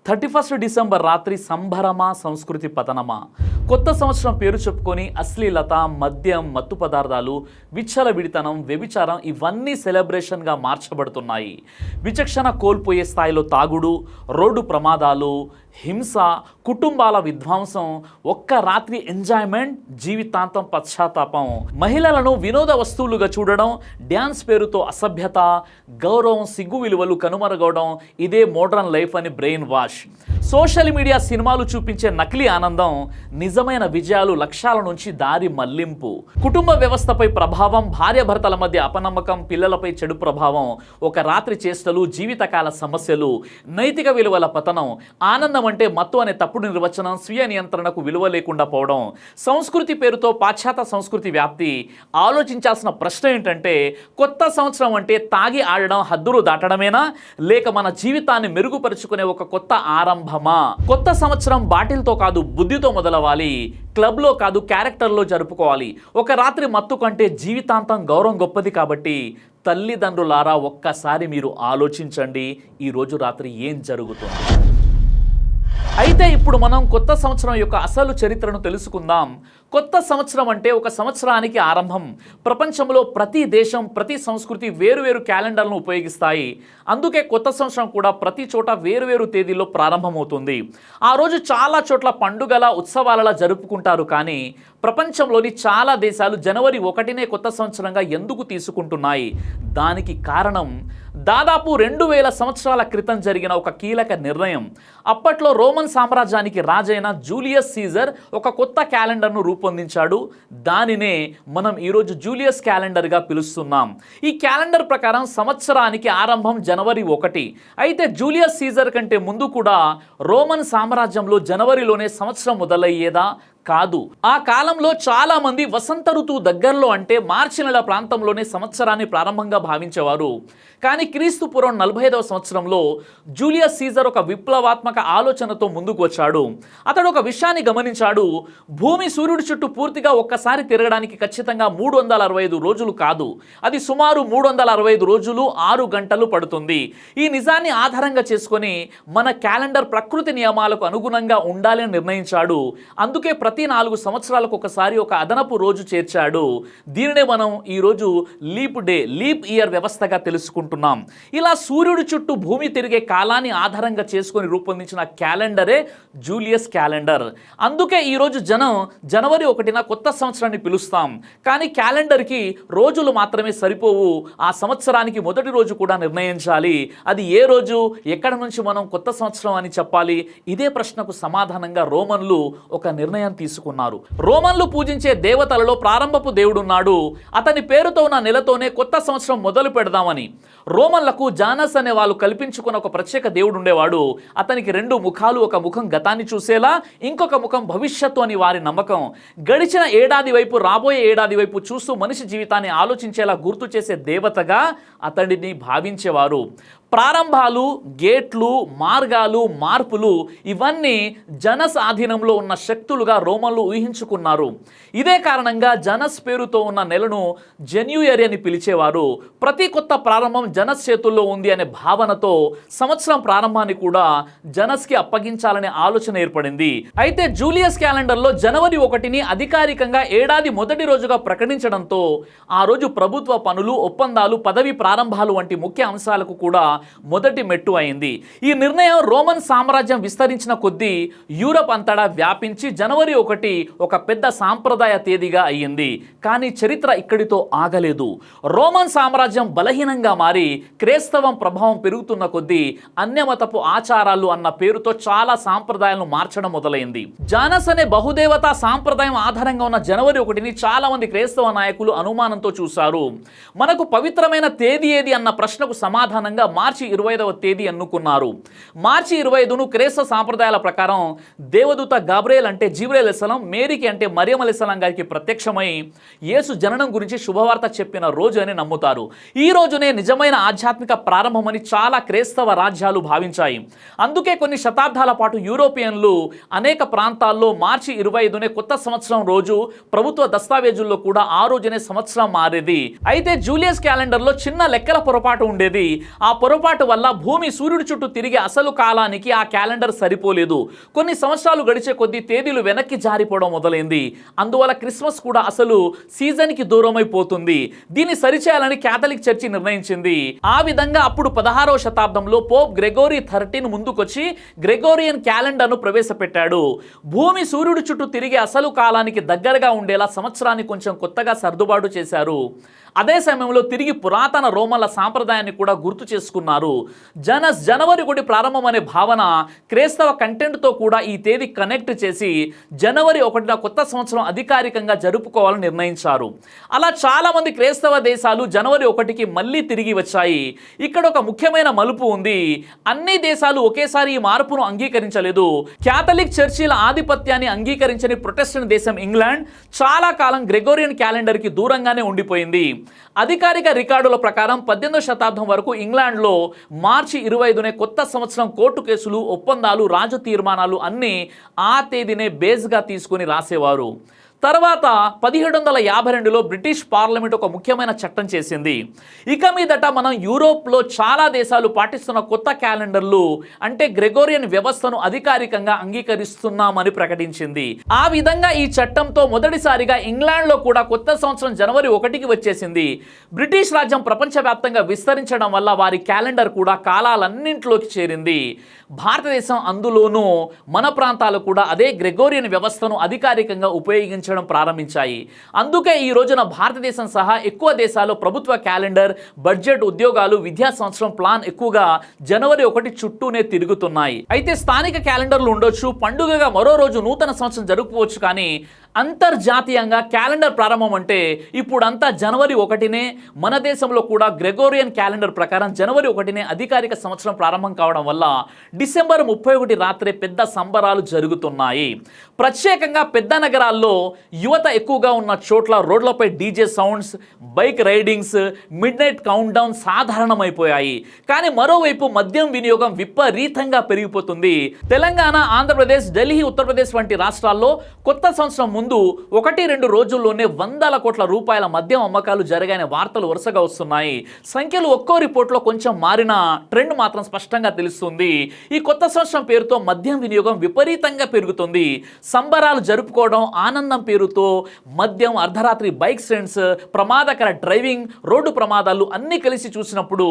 31 December రాత్రి సంభరమా సంస్కృతి పతనమా? కొత్త సంవత్సరం పేరు చెప్పుకొని అశ్లీలత, మద్యం, మత్తు పదార్థాలు, విచ్చలవిడితనం, వ్యభిచారం ఇవన్నీ సెలబ్రేషన్గా మార్చబడుతున్నాయి. విచక్షణ కోల్పోయే స్థాయిలో తాగుడు, రోడ్డు ప్రమాదాలు, హింస, కుటుంబాల విధ్వంసం, ఒక్క రాత్రి ఎంజాయ్మెంట్, జీవితాంతం పశ్చాత్తాపం, మహిళలను వినోద వస్తువులుగా చూడడం, డ్యాన్స్ పేరుతో అసభ్యత, గౌరవం, సిగ్గు విలువలు కనుమరుగవడం, ఇదే మోడ్రన్ లైఫ్ అని బ్రెయిన్ వాష్. సోషల్ మీడియా సినిమాలు చూపించే నకిలీ ఆనందం, నిజమైన విజయాలు లక్ష్యాల నుంచి దారి మళ్లింపు, కుటుంబ వ్యవస్థపై ప్రభావం, భార్యాభర్తల మధ్య అపనమ్మకం, పిల్లలపై చెడు ప్రభావం, ఒక రాత్రి చేష్టలు, జీవితకాల సమస్యలు, నైతిక విలువల పతనం, ఆనందం అంటే మత్తు అనే తప్పుడు నిర్వచనం, స్వీయ నియంత్రణకు విలువ లేకుండా పోవడం, సంస్కృతి పేరుతో పాశ్చాత్య సంస్కృతి వ్యాప్తి. ఆలోచించాల్సిన ప్రశ్న ఏంటంటే, కొత్త సంవత్సరం అంటే తాగి ఆడడం, హద్దులు దాటడమేనా, లేక మన జీవితాన్ని మెరుగుపరుచుకునే ఒక కొత్త ఆరంభమా? కొత్త సంవత్సరం బాటిల్తో కాదు, బుద్ధితో మొదలవ్వాలి. క్లబ్లో కాదు, క్యారెక్టర్లో జరుపుకోవాలి. ఒక రాత్రి మత్తు కంటే జీవితాంతం గౌరవం గొప్పది. కాబట్టి తల్లిదండ్రులారా, ఒక్కసారి మీరు ఆలోచించండి, ఈరోజు రాత్రి ఏం జరుగుతుంది. అయితే ఇప్పుడు మనం కొత్త సంవత్సరం యొక్క అసలు చరిత్రను తెలుసుకుందాం. కొత్త సంవత్సరం అంటే ఒక సంవత్సరానికి ఆరంభం. ప్రపంచంలో ప్రతి దేశం, ప్రతి సంస్కృతి వేరువేరు క్యాలెండర్లను ఉపయోగిస్తాయి. అందుకే కొత్త సంవత్సరం కూడా ప్రతి చోట వేరువేరు తేదీల్లో ప్రారంభమవుతుంది. ఆ రోజు చాలా చోట్ల పండుగల, ఉత్సవాలలా జరుపుకుంటారు. కానీ ప్రపంచంలోని చాలా దేశాలు జనవరి 1నే కొత్త సంవత్సరంగా ఎందుకు తీసుకుంటున్నాయి? దానికి కారణం దాదాపు 2000 సంవత్సరాల క్రితం జరిగిన ఒక కీలక నిర్ణయం. అప్పట్లో రోమన్ సామ్రాజ్యానికి రాజైన జూలియస్ సీజర్ ఒక కొత్త క్యాలెండర్ను రూపొందించాడు. దానినే మనం ఈరోజు జూలియస్ క్యాలెండర్గా పిలుస్తున్నాం. ఈ క్యాలెండర్ ప్రకారం సంవత్సరానికి ఆరంభం జనవరి 1. అయితే జూలియస్ సీజర్ కంటే ముందు కూడా రోమన్ సామ్రాజ్యంలో జనవరిలోనే సంవత్సరం మొదలయ్యేదా? కాదు. ఆ కాలంలో చాలా మంది వసంత ఋతువు దగ్గరలో అంటే మార్చి నెల ప్రాంతంలోనే సంవత్సరాన్ని ప్రారంభంగా భావించేవారు. కానీ క్రీస్తు పూర్వం 45వ సంవత్సరంలో జూలియస్ సీజర్ ఒక విప్లవాత్మక ఆలోచనతో ముందుకు వచ్చాడు. అతడు ఒక విషయాన్ని గమనించాడు. భూమి సూర్యుడి చుట్టూ పూర్తిగా ఒక్కసారి తిరగడానికి ఖచ్చితంగా 365 రోజులు కాదు, అది సుమారు 365 రోజులు 6 గంటలు పడుతుంది. ఈ నిజాన్ని ఆధారంగా చేసుకొని మన క్యాలెండర్ ప్రకృతి నియమాలకు అనుగుణంగా ఉండాలని నిర్ణయించాడు. అందుకే ప్రతి 4 సంవత్సరాలకు ఒకసారి ఒక అదనపు రోజు చేర్చాడు. దీనినే మనం ఈరోజు లీప్ డే, లీప్ ఇయర్ వ్యవస్థగా తెలుసుకుంటున్నాం. ఇలా సూర్యుడి చుట్టూ భూమి తిరిగే కాలాన్ని ఆధారంగా చేసుకొని రూపొందించిన క్యాలెండరే జూలియస్ క్యాలెండర్. అందుకే ఈరోజు జనవరి 1న కొత్త సంవత్సరాన్ని పిలుస్తాం. కానీ క్యాలెండర్కి రోజులు మాత్రమే సరిపోవు. ఆ సంవత్సరానికి మొదటి రోజు కూడా నిర్ణయించాలి. అది ఏ రోజు, ఎక్కడ నుంచి మనం కొత్త సంవత్సరం అని చెప్పాలి? ఇదే ప్రశ్నకు సమాధానంగా రోమన్లు ఒక నిర్ణయం తీసుకున్నారు. రోమన్లు పూజించే దేవతలలో ప్రారంభపు దేవుడున్నాడు. అతని పేరుతో ఉన్న నెలతోనే కొత్త సంవత్సరం మొదలు పెడదామని రోమన్లకు జానస్ అనే వాళ్ళు కల్పించుకున్న ఒక ప్రత్యేక దేవుడు ఉండేవాడు. అతనికి 2 ముఖాలు, ఒక ముఖం గతాన్ని చూసేలా, ఇంకొక ముఖం భవిష్యత్తు అని వారి నమ్మకం. గడిచిన ఏడాది వైపు, రాబోయే ఏడాది వైపు చూస్తూ మనిషి జీవితాన్ని ఆలోచించేలా గుర్తు చేసే దేవతగా అతడిని భావించేవారు. ప్రారంభాలు, గేట్లు, మార్గాలు, మార్పులు ఇవన్నీ జనస్ ఆధీనంలో ఉన్న శక్తులుగా రోమన్లు ఊహించుకున్నారు. ఇదే కారణంగా జనస్ పేరుతో ఉన్న నెలను జన్యుయరి అని పిలిచేవారు. ప్రతి కొత్త ప్రారంభం జనస్ చేతుల్లో ఉంది అనే భావనతో సంవత్సరం ప్రారంభాన్ని కూడా జనస్కి అప్పగించాలనే ఆలోచన ఏర్పడింది. అయితే జూలియస్ క్యాలెండర్లో జనవరి 1ని అధికారికంగా ఏడాది మొదటి రోజుగా ప్రకటించడంతో ఆ రోజు ప్రభుత్వ పనులు, ఒప్పందాలు, పదవి ప్రారంభాలు వంటి ముఖ్య అంశాలకు కూడా మొదటి మెట్టు అయింది. ఈ నిర్ణయం రోమన్ సామ్రాజ్యం విస్తరించిన కొద్దీ యూరప్ అంతటా వ్యాపించి జనవరి 1 ఒక పెద్ద సాంప్రదాయ తేదీగా అయ్యింది. కానీ చరిత్ర ఇక్కడితో ఆగలేదు. రోమన్ సామ్రాజ్యం బలహీనంగా మారి క్రైస్తవం ప్రభావం పెరుగుతున్న కొద్దీ అన్యమతపు ఆచారాలు అన్న పేరుతో చాలా సాంప్రదాయాలను మార్చడం మొదలైంది. జానస్ అనే బహుదేవతా సాంప్రదాయం ఆధారంగా ఉన్న జనవరి 1ని చాలా మంది క్రైస్తవ నాయకులు అనుమానంతో చూశారు. మనకు పవిత్రమైన తేదీ ఏది అన్న ప్రశ్నకు సమాధానంగా మార్చి 25వ తేదీ ఎన్నుకున్నారు. మార్చి 25ను క్రైస్తవ సాంప్రదాయాల ప్రకారం దేవదూత గాబ్రియల్ అంటే జిబ్రాయిల్ అలైహిస్సలాం, మేరీకి అంటే మరియం అలైహిస్సలాం గారికి ప్రత్యక్షమై యేసు జననం గురించి శుభవార్త చెప్పిన రోజు అని నమ్ముతారు. ఈ రోజునే నిజమైన ఆధ్యాత్మిక ప్రారంభమని చాలా క్రైస్తవ రాజ్యాలు భావించాయి. అందుకే కొన్ని శతాబ్దాల పాటు యూరోపియన్లు అనేక ప్రాంతాల్లో మార్చి 25నే కొత్త సంవత్సరం రోజు ప్రభుత్వ దస్తావేజుల్లో కూడా ఆ రోజునే సంవత్సరం మారేది. అయితే జూలియస్ క్యాలెండర్లో చిన్న లెక్కల పొరపాటు ఉండేది. ఆ పొరపాటు పొరపాటు వల్ల భూమి సూర్యుడి చుట్టూ తిరిగే అసలు కాలానికి ఆ క్యాలెండర్ సరిపోలేదు. కొన్ని సంవత్సరాలు గడిచే కొద్దీ తేదీలు వెనక్కి జారిపోవడం మొదలైంది. అందువల్ల క్రిస్మస్ కూడా అసలు సీజన్కి దూరమైపోతుంది. దీన్ని సరిచేయాలని క్యాథలిక్ చర్చి నిర్ణయించింది. ఆ విధంగా అప్పుడు 16వ శతాబ్దంలో పోప్ గ్రెగోరీ 13 ముందుకొచ్చి గ్రెగోరియన్ క్యాలెండర్ను ప్రవేశపెట్టాడు. భూమి సూర్యుడి చుట్టూ తిరిగే అసలు కాలానికి దగ్గరగా ఉండేలా సంవత్సరాన్ని కొంచెం కొత్తగా సర్దుబాటు చేశారు. అదే సమయంలో తిరిగి పురాతన రోమన్ల సాంప్రదాయాన్ని కూడా గుర్తు చేసుకున్నారు. జనవరి 1 ప్రారంభం అనే భావన క్రైస్తవ కంటెంట్తో కూడా ఈ తేదీ కనెక్ట్ చేసి జనవరి 1న కొత్త సంవత్సరం అధికారికంగా జరుపుకోవాలని నిర్ణయించారు. అలా చాలామంది క్రైస్తవ దేశాలు జనవరి 1కి మళ్ళీ తిరిగి వచ్చాయి. ఇక్కడ ఒక ముఖ్యమైన మలుపు ఉంది. అన్ని దేశాలు ఒకేసారి ఈ మార్పును అంగీకరించలేదు. క్యాథలిక్ చర్చిల ఆధిపత్యాన్ని అంగీకరించని ప్రొటెస్టెంట్ దేశం ఇంగ్లాండ్ చాలా కాలం గ్రెగోరియన్ క్యాలెండర్కి దూరంగానే ఉండిపోయింది. అధికారిక రికార్డుల ప్రకారం 18వ శతాబ్దం వరకు ఇంగ్లాండ్లో మార్చి 25నే కొత్త సంవత్సరం కోర్టు కేసులు, ఒప్పందాలు, రాజు తీర్మానాలు అన్నీ ఆ తేదీనే బేస్గా తీసుకుని రాసేవారు. తర్వాత 1752లో బ్రిటిష్ పార్లమెంట్ ఒక ముఖ్యమైన చట్టం చేసింది. ఇక మీదట మనం యూరోప్లో చాలా దేశాలు పాటిస్తున్న కొత్త క్యాలెండర్లు అంటే గ్రెగోరియన్ వ్యవస్థను అధికారికంగా అంగీకరిస్తున్నామని ప్రకటించింది. ఆ విధంగా ఈ చట్టంతో మొదటిసారిగా ఇంగ్లాండ్లో కూడా కొత్త సంవత్సరం జనవరి 1కి వచ్చేసింది. బ్రిటిష్ రాజ్యం ప్రపంచవ్యాప్తంగా విస్తరించడం వల్ల వారి క్యాలెండర్ కూడా కాలాలన్నింటిలోకి చేరింది. భారతదేశం అందులోనూ మన ప్రాంతాలు కూడా అదే గ్రెగోరియన్ వ్యవస్థను అధికారికంగా ఉపయోగించడం ప్రారంభించాయి. అందుకే ఈ రోజున భారతదేశం సహా ఎక్కువ దేశాల్లో ప్రభుత్వ క్యాలెండర్, బడ్జెట్, ఉద్యోగాలు, విద్యా సంవత్సరం ప్లాన్ ఎక్కువగా జనవరి 1 చుట్టూనే తిరుగుతున్నాయి. అయితే స్థానిక క్యాలెండర్లు ఉండొచ్చు, పండుగగా మరో రోజు నూతన సంవత్సరం జరుపుకోవచ్చు. కానీ అంతర్జాతీయంగా క్యాలెండర్ ప్రారంభం అంటే ఇప్పుడంతా జనవరి 1నే. మన దేశంలో కూడా గ్రెగోరియన్ క్యాలెండర్ ప్రకారం జనవరి 1నే అధికారిక సంవత్సరం ప్రారంభం కావడం వల్ల డిసెంబర్ 31 రాత్రే పెద్ద సంబరాలు జరుగుతున్నాయి. ప్రత్యేకంగా పెద్ద నగరాల్లో యువత ఎక్కువగా ఉన్న చోట్ల రోడ్లపై DJ sounds, bike ridings, midnight countdown సాధారణమైపోయాయి. కానీ మరోవైపు మద్యం వినియోగం విపరీతంగా పెరిగిపోతుంది. తెలంగాణ, ఆంధ్రప్రదేశ్, ఢిల్లీ, ఉత్తరప్రదేశ్ వంటి రాష్ట్రాల్లో కొత్త సంవత్సరం ముందు 1-2 రోజుల్లోనే వందల కోట్ల రూపాయల మద్యం అమ్మకాలు జరిగాయనే వార్తలు వరుసగా వస్తున్నాయి. సంఖ్యలు ఒక్కో రిపోర్ట్లో కొంచెం మారిన ట్రెండ్ మాత్రం స్పష్టంగా తెలుస్తుంది. ఈ కొత్త సంవత్సరం పేరుతో మద్యం వినియోగం విపరీతంగా పెరుగుతుంది. సంబరాలు జరుపుకోవడం, ఆనందం పేరుతో మద్యం, అర్ధరాత్రి బైక్ స్టంట్స్, ప్రమాదకర డ్రైవింగ్, రోడ్డు ప్రమాదాలు అన్నీ కలిసి చూసినప్పుడు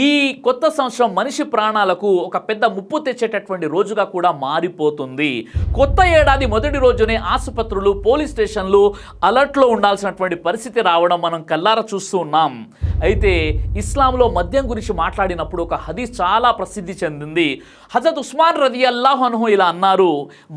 ఈ కొత్త సంవత్సరం మనిషి ప్రాణాలకు ఒక పెద్ద ముప్పు తెచ్చేటటువంటి రోజుగా కూడా మారిపోతుంది. కొత్త ఏడాది మొదటి రోజునే ఆసుపత్రులు, పోలీస్ స్టేషన్లు అలర్ట్లో ఉండాల్సినటువంటి పరిస్థితి రావడం మనం కల్లారా చూస్తూ ఉన్నాం. అయితే ఇస్లాంలో మద్యం గురించి మాట్లాడినప్పుడు ఒక హదీస్ చాలా ప్రసిద్ధి చెందింది. హజరత్ ఉస్మాన్ రదియల్లాహు అన్హు ఇలా అన్నారు,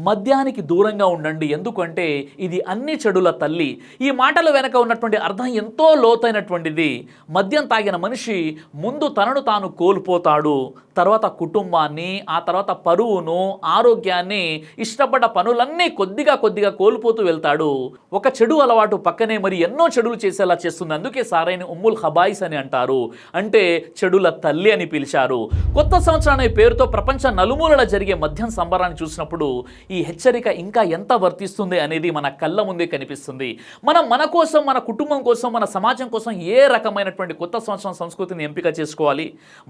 మద్యానికి దూరంగా ఉండండి, ఎందుకంటే ఇది అన్ని చెడుల తల్లి. ఈ మాటల వెనక ఉన్నటువంటి అర్థం ఎంతో లోతైనటువంటిది. మద్యం తాగిన మనిషి ముందు తనను తాను కోల్పోతాడు, తర్వాత కుటుంబాన్ని, ఆ తర్వాత పరువును, ఆరోగ్యాన్ని, ఇష్టపడ్డ పనులన్నీ కొద్దిగా కోల్పోతూ వెళ్తాడు. ఒక చెడు అలవాటు పక్కనే మరి ఎన్నో చెడులు చేసేలా చేస్తుంది. అందుకే సారైన ఉమ్ముల్ ఖబాయిస్ అని అంటారు, అంటే చెడుల తల్లి అని పిలిచారు. కొత్త సంవత్సరం అనే పేరుతో ప్రపంచ నలుమూలల జరిగే మద్యం సంబరాన్ని చూసినప్పుడు ఈ హెచ్చరిక ఇంకా ఎంత వర్తిస్తుంది అనేది మన కళ్ళ ముందే కనిపిస్తుంది. మనం మన కోసం, మన కుటుంబం కోసం, మన సమాజం కోసం ఏ రకమైనటువంటి కొత్త సంవత్సరం సంస్కృతిని ఎంపిక చేసుకోవాలి?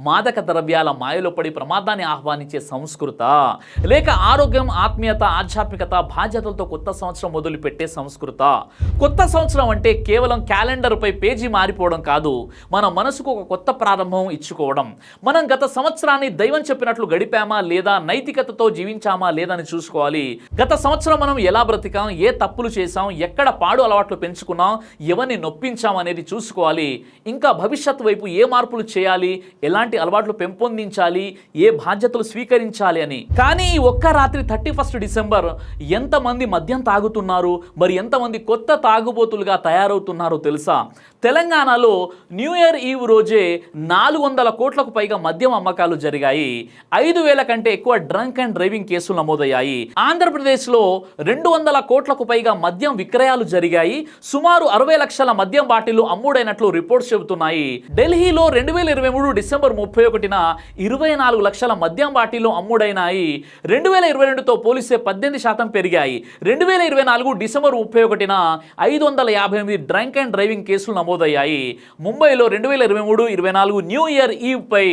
మాదక ద్రవ్యాల మాయలో పడి ప్రమాదాన్ని ఆహ్వానించే సంస్కృత, లేక ఆరోగ్యం, ఆత్మీయత, ఆధ్యాత్మికత, బాధ్యతలతో కొత్త సంవత్సరం మొదలుపెట్టే సంస్కృత? కొత్త సంవత్సరం అంటే కేవలం క్యాలెండర్పై పేజీ మారిపోవడం కాదు, మన మనసుకు ఒక కొత్త ప్రారంభం ఇచ్చుకోవడం. మనం గత సంవత్సరాన్ని దైవం చెప్పినట్లు గడిపామా లేదా, నైతికతతో జీవించామా లేదని చూసుకోవాలి. గత సంవత్సరం మనం ఎలా బ్రతికాం, ఏ తప్పులు చేశాం, ఎక్కడ పాడు అలవాట్లు పెంచుకున్నాం, ఎవరిని నొప్పించాం అనేది చూసుకోవాలి. ఇంకా భవిష్యత్తు వైపు ఏ మార్పులు చేయాలి, ఎలాంటి అలవాట్లు పెంపొందించాలి, ఏ బాధ్యతలు స్వీకరించాలి అని. కానీ ఈ ఒక్క రాత్రి 31 డిసెంబర్ ఎంతమంది మద్యం తాగుతున్నారు, మరి ఎంతమంది కొత్త తాగుబోతులుగా తయారవుతున్నారో తెలుసా? తెలంగాణలో న్యూ ఇయర్ ఈవ్ రోజే 400 కోట్లకు పైగా మద్యం అమ్మకాలు జరిగాయి. 5,000 కంటే ఎక్కువ డ్రంక్ అండ్ డ్రైవింగ్ కేసులు నమోదయ్యాయి. ఆంధ్రప్రదేశ్లో 200 కోట్లకు పైగా మద్యం విక్రయాలు జరిగాయి. సుమారు 60 లక్షల మద్యం బాటిళ్లు అమ్ముడైనట్లు రిపోర్ట్స్ చెబుతున్నాయి. ఢిల్లీలో 2023 డిసెంబర్ 31న 24 లక్షల మద్యం బాటిళ్లు అమ్ముడైనాయి. 2022తో పోలిస్తే 18% పెరిగాయి. 2024 2024 డిసెంబర్ 31న 558 డ్రంక్ అండ్ డ్రైవింగ్ కేసులు నమోదయ్యాయి. ముంబైలో 2023-24 న్యూ ఇయర్ ఈవ్ పై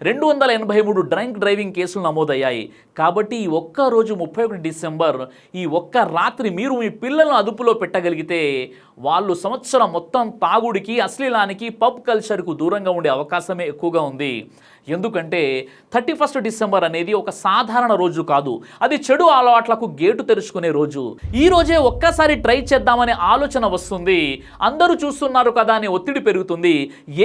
283 డ్రంక్ డ్రైవింగ్ కేసులు నమోదయ్యాయి. కాబట్టి ఈ ఒక్క రోజు 31 డిసెంబర్, ఈ ఒక్క రాత్రి మీరు మీ పిల్లలను అదుపులో పెట్టగలిగితే వాళ్ళు సంవత్సరం మొత్తం తాగుడికి, అశ్లీలానికి, పబ్ కల్చర్కు దూరంగా ఉండే అవకాశమే ఎక్కువగా ఉంది. ఎందుకంటే 31 డిసెంబర్ అనేది ఒక సాధారణ రోజు కాదు, అది చెడు అలవాట్లకు గేటు తెరుచుకునే రోజు. ఈ రోజే ఒక్కసారి ట్రై చేద్దామనే ఆలోచన వస్తుంది, అందరూ చూస్తున్నారు కదా అనే ఒత్తిడి పెరుగుతుంది,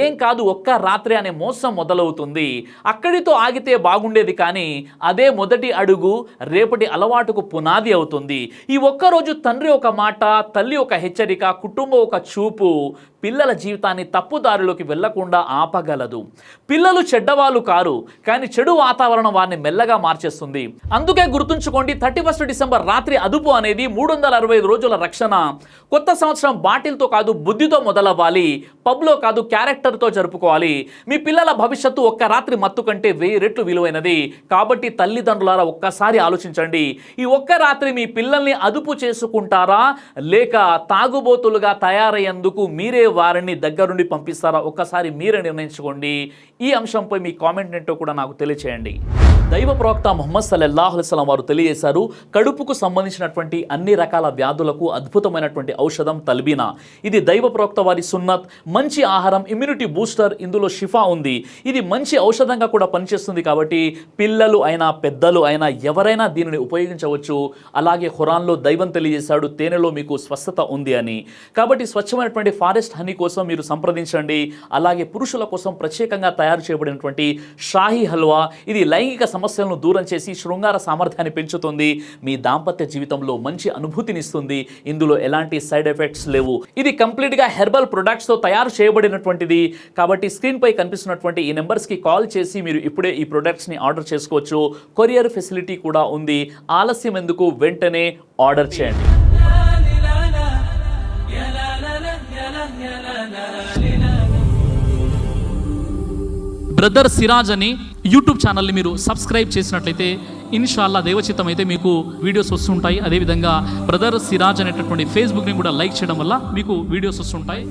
ఏం కాదు ఒక్క రాత్రి అనే మోసం మొదలవుతుంది. అక్కడితో ఆగితే బాగుండేది, కానీ అదే మొదటి అడుగు రేపటి అలవాటుకు పునాది అవుతుంది. ఈ ఒక్కరోజు తండ్రి ఒక మాట, తల్లి ఒక హెచ్చరిక, కుటుంబం ఒక చూపు పిల్లల జీవితాన్ని తప్పుదారిలోకి వెళ్లకుండా ఆపగలదు. పిల్లలు చెడ్డవాళ్ళు కారు, కానీ చెడు వాతావరణం వారిని మెల్లగా మార్చేస్తుంది. అందుకే గుర్తుంచుకోండి, 31 డిసెంబర్ రాత్రి అదుపు అనేది 365 రోజుల రక్షణ. కొత్త సంవత్సరం బాటిల్తో కాదు, బుద్ధితో మొదలవ్వాలి. పబ్లో కాదు, క్యారెక్టర్తో జరుపుకోవాలి. మీ పిల్లల భవిష్యత్తు ఒక్క రాత్రి మత్తు కంటే 1000 రెట్లు విలువైనది. కాబట్టి తల్లిదండ్రులారా ఒక్కసారి ఆలోచించండి, ఈ ఒక్క రాత్రి మీ పిల్లల్ని అదుపు చేసుకుంటారా, లేక తాగుబోతులుగా తయారయ్యేందుకు మీరే వారిని దగ్గరుండి పంపిస్తారా? ఒక్కసారి మీరే నిర్ణయించుకోండి. ఈ అంశంపై మీ కామెంట్ ఏంటో కూడా నాకు తెలియచేయండి. దైవ ప్రవక్త ముహమ్మద్ సల్లల్లాహు అలైహి వసల్లం వారు తెలియజేశారు, కడుపుకు సంబంధించినటువంటి అన్ని రకాల వ్యాధులకు అద్భుతమైనటువంటి ఔషధం తల్బీనా. ఇది దైవ ప్రవక్త వారి సున్నత్, మంచి ఆహారం, ఇమ్యూనిటీ బూస్టర్, ఇందులో షిఫా ఉంది. ఇది మంచి ఔషధంగా కూడా పనిచేస్తుంది. కాబట్టి పిల్లలు అయినా పెద్దలు అయినా ఎవరైనా దీనిని ఉపయోగించవచ్చు. అలాగే ఖురాన్లో దైవం తెలియజేశాడు, తేనెలో మీకు స్వస్థత ఉంది అని. కాబట్టి స్వచ్ఛమైనటువంటి ఫారెస్ట్ హనీ కోసం మీరు సంప్రదించండి. అలాగే పురుషుల కోసం ప్రత్యేకంగా తయారు చేయబడినటువంటి షాహీ హల్వా, ఇది లైంగిక సమస్యలను దూరం చేసి శృంగార సామర్థ్యాన్ని పెంచుతుంది, మీ దాంపత్య జీవితంలో మంచి అనుభూతినిస్తుంది. ఇందులో ఎలాంటి సైడ్ ఎఫెక్ట్స్ లేవు. ఇది కంప్లీట్గా హెర్బల్ ప్రొడక్ట్స్తో తయారు చేయబడినటువంటిది. కాబట్టి స్క్రీన్పై కనిపిస్తున్నటువంటి ఈ నెంబర్స్కి కాల్ చేసి మీరు ఇప్పుడే ఈ ప్రొడక్ట్స్ని ఆర్డర్ చేసుకోవచ్చు. కొరియర్ ఫెసిలిటీ కూడా ఉంది. ఆలస్యం ఎందుకు, వెంటనే ఆర్డర్ చేయండి. బ్రదర్ సిరాజ్ అని యూట్యూబ్ ఛానల్ని మీరు సబ్స్క్రైబ్ చేసినట్లయితే ఇన్షాల్లా దైవచిత్తం అయితే మీకు వీడియోస్ వస్తుంటాయి. అదేవిధంగా బ్రదర్ సిరాజ్ అనేటటువంటి ఫేస్బుక్ని కూడా లైక్ చేయడం వల్ల మీకు వీడియోస్ వస్తుంటాయి.